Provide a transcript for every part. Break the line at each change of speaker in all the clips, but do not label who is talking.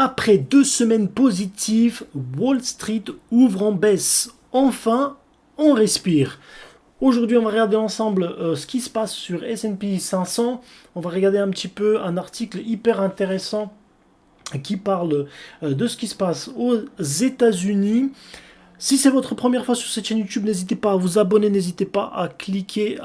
Après 2 semaines positives, Wall Street ouvre en baisse. Enfin, on respire. Aujourd'hui, on va regarder ensemble ce qui se passe sur S&P 500. On va regarder un petit peu un article hyper intéressant qui parle de ce qui se passe aux États-Unis. Si c'est votre première fois sur cette chaîne YouTube, n'hésitez pas à vous abonner, n'hésitez pas à cliquer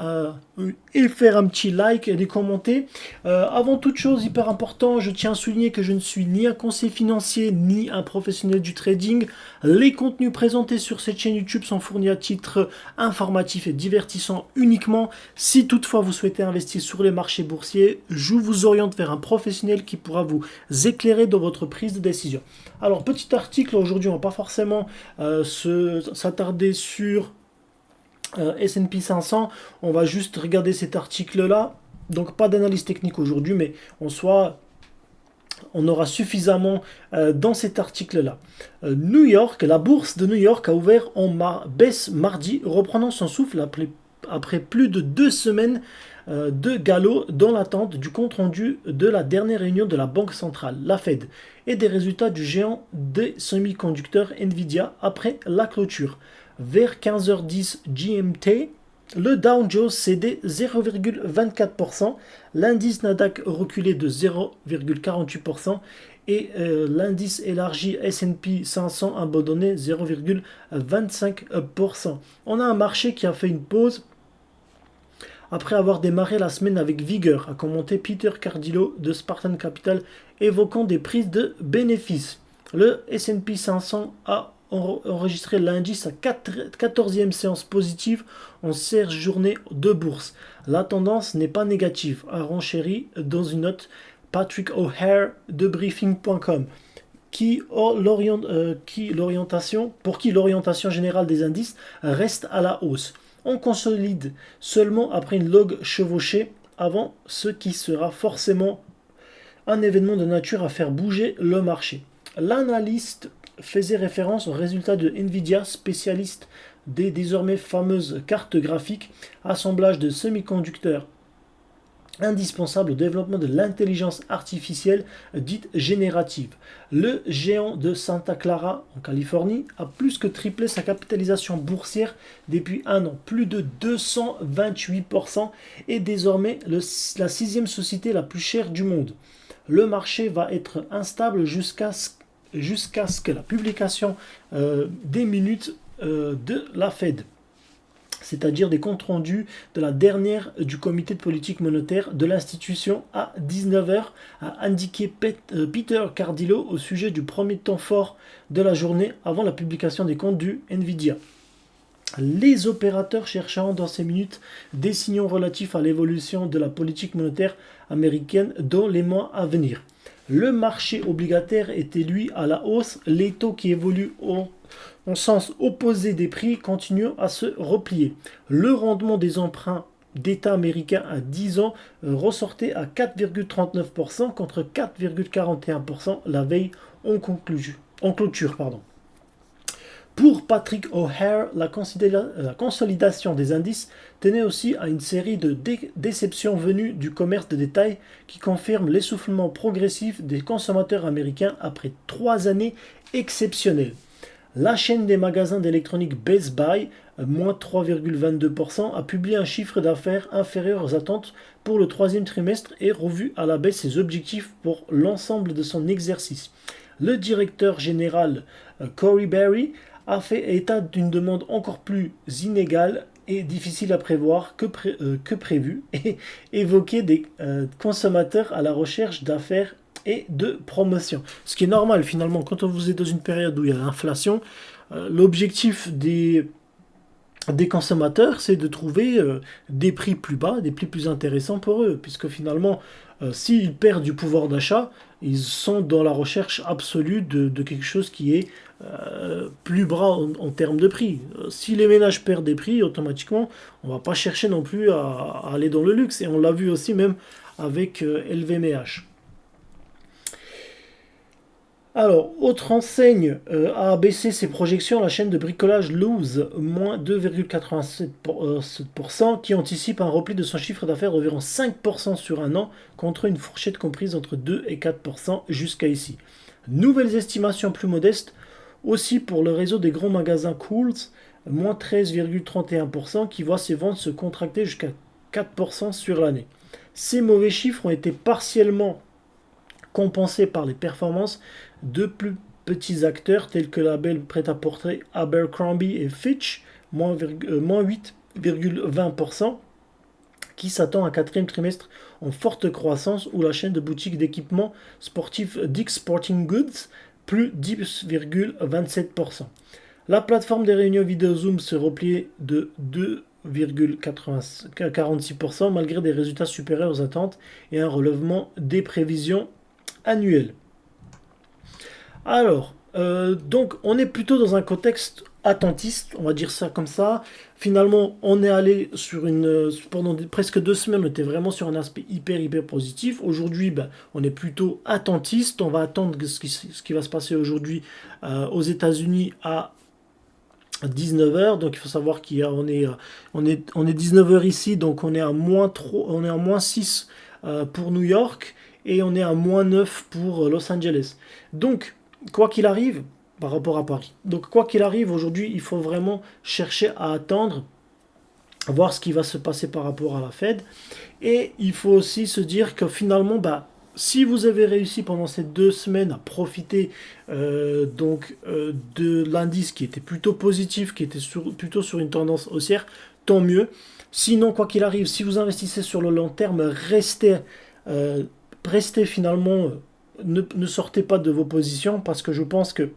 et faire un petit like et des commentaires. Avant toute chose, hyper important, je tiens à souligner que je ne suis ni un conseiller financier ni un professionnel du trading. Les contenus présentés sur cette chaîne YouTube sont fournis à titre informatif et divertissant uniquement. Si toutefois vous souhaitez investir sur les marchés boursiers, je vous oriente vers un professionnel qui pourra vous éclairer dans votre prise de décision. Alors, petit article, aujourd'hui on ne va pas forcément s'attarder sur S&P 500, on va juste regarder cet article-là. Donc pas d'analyse technique aujourd'hui, mais on aura suffisamment dans cet article-là. New York, la bourse de New York a ouvert en baisse mardi, reprenant son souffle après plus de 2 semaines de galop dans l'attente du compte-rendu de la dernière réunion de la Banque centrale, la Fed, et des résultats du géant des semi-conducteurs Nvidia après la clôture. Vers 15h10 GMT, le Dow Jones cédait 0,24%, l'indice Nasdaq reculait de 0,48% et l'indice élargi S&P 500 abandonnait 0,25%. On a un marché qui a fait une pause après avoir démarré la semaine avec vigueur, a commenté Peter Cardillo de Spartan Capital, évoquant des prises de bénéfices. Le S&P 500 a enregistré lundi sa 14e séance positive en 16 journées de bourse. La tendance n'est pas négative, a renchéri dans une note Patrick O'Hare de Briefing.com. Pour qui l'orientation générale des indices reste à la hausse. On consolide seulement après une longue chevauchée avant ce qui sera forcément un événement de nature à faire bouger le marché. L'analyste faisait référence aux résultats de Nvidia, spécialiste des désormais fameuses cartes graphiques, assemblage de semi-conducteurs indispensable au développement de l'intelligence artificielle dite générative. Le géant de Santa Clara, en Californie, a plus que triplé sa capitalisation boursière depuis un an, plus de 228%, et désormais la 6e société la plus chère du monde. Le marché va être instable jusqu'à ce que la publication des minutes de la Fed, c'est-à-dire des comptes rendus de la dernière du comité de politique monétaire de l'institution à 19h, a indiqué Peter Cardillo au sujet du premier temps fort de la journée avant la publication des comptes du Nvidia. Les opérateurs cherchant dans ces minutes des signaux relatifs à l'évolution de la politique monétaire américaine dans les mois à venir. Le marché obligataire était lui à la hausse, les taux qui évoluent en sens opposé des prix continuent à se replier. Le rendement des emprunts d'État américains à 10 ans ressortait à 4,39% contre 4,41% la veille en clôture. Pour Patrick O'Hare, la consolidation des indices tenait aussi à une série de déceptions venues du commerce de détail qui confirme l'essoufflement progressif des consommateurs américains après 3 années exceptionnelles. La chaîne des magasins d'électronique Best Buy, moins 3,22%, a publié un chiffre d'affaires inférieur aux attentes pour le 3e trimestre et revu à la baisse ses objectifs pour l'ensemble de son exercice. Le directeur général Corey Barry a fait état d'une demande encore plus inégale et difficile à prévoir que prévu et évoqué des consommateurs à la recherche d'affaires et de promotion. Ce qui est normal finalement, quand vous êtes dans une période où il y a l'inflation, l'objectif des consommateurs, c'est de trouver des prix plus bas, des prix plus intéressants pour eux, puisque finalement, s'ils perdent du pouvoir d'achat, ils sont dans la recherche absolue de quelque chose qui est plus bas en termes de prix. Si les ménages perdent des prix, automatiquement, on ne va pas chercher non plus à aller dans le luxe, et on l'a vu aussi même avec LVMH. Alors, autre enseigne a baissé ses projections, la chaîne de bricolage Lowe's, moins 2,87%, qui anticipe un repli de son chiffre d'affaires d'environ 5% sur un an, contre une fourchette comprise entre 2 et 4% jusqu'à ici. Nouvelles estimations plus modestes aussi pour le réseau des grands magasins Kohl's, moins 13,31%, qui voit ses ventes se contracter jusqu'à 4% sur l'année. Ces mauvais chiffres ont été partiellement compensés par les performances de plus petits acteurs tels que le label prêt-à-porter Abercrombie et Fitch, moins 8,20%, qui s'attend à un quatrième trimestre en forte croissance, ou la chaîne de boutiques d'équipements sportifs Dick's Sporting Goods, plus 10,27%. La plateforme des réunions vidéo Zoom se repliait de 2,46% malgré des résultats supérieurs aux attentes et un relèvement des prévisions annuelles. Alors, donc on est plutôt dans un contexte attentiste, on va dire ça comme ça. Finalement, on est allé sur pendant presque 2 semaines, on était vraiment sur un aspect hyper positif. Aujourd'hui, on est plutôt attentiste. On va attendre ce qui va se passer aujourd'hui aux États-Unis à 19h. Donc il faut savoir qu'on est 19h ici, donc on est à on est à -6 pour New York et on est à -9 pour Los Angeles. Donc quoi qu'il arrive, par rapport à Paris. Donc quoi qu'il arrive, aujourd'hui, il faut vraiment chercher à attendre, voir ce qui va se passer par rapport à la Fed. Et il faut aussi se dire que finalement, si vous avez réussi pendant ces 2 semaines à profiter de l'indice qui était plutôt positif, qui était plutôt sur une tendance haussière, tant mieux. Sinon, quoi qu'il arrive, si vous investissez sur le long terme, restez finalement, ne sortez pas de vos positions, parce que je pense que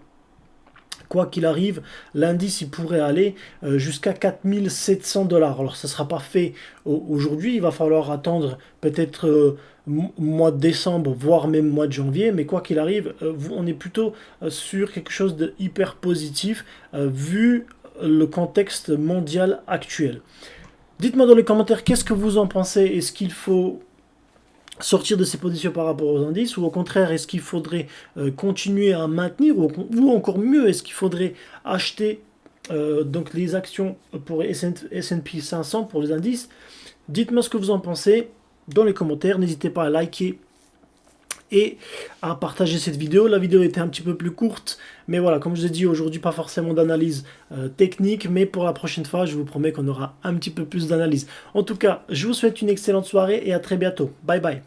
quoi qu'il arrive, l'indice il pourrait aller jusqu'à 4700 $. Alors ça ne sera pas fait aujourd'hui, il va falloir attendre peut-être mois de décembre, voire même mois de janvier, mais quoi qu'il arrive, on est plutôt sur quelque chose de hyper positif vu le contexte mondial actuel. Dites-moi dans les commentaires qu'est-ce que vous en pensez. Est-ce qu'il faut sortir de ses positions par rapport aux indices, ou au contraire, est-ce qu'il faudrait continuer à maintenir, ou encore mieux, est-ce qu'il faudrait acheter donc les actions pour S&P 500 pour les indices? Dites-moi ce que vous en pensez dans les commentaires. N'hésitez pas à liker et à partager cette vidéo. La vidéo était un petit peu plus courte, mais voilà, comme je vous ai dit aujourd'hui, pas forcément d'analyse technique, mais pour la prochaine fois, je vous promets qu'on aura un petit peu plus d'analyse. En tout cas, je vous souhaite une excellente soirée et à très bientôt. Bye bye.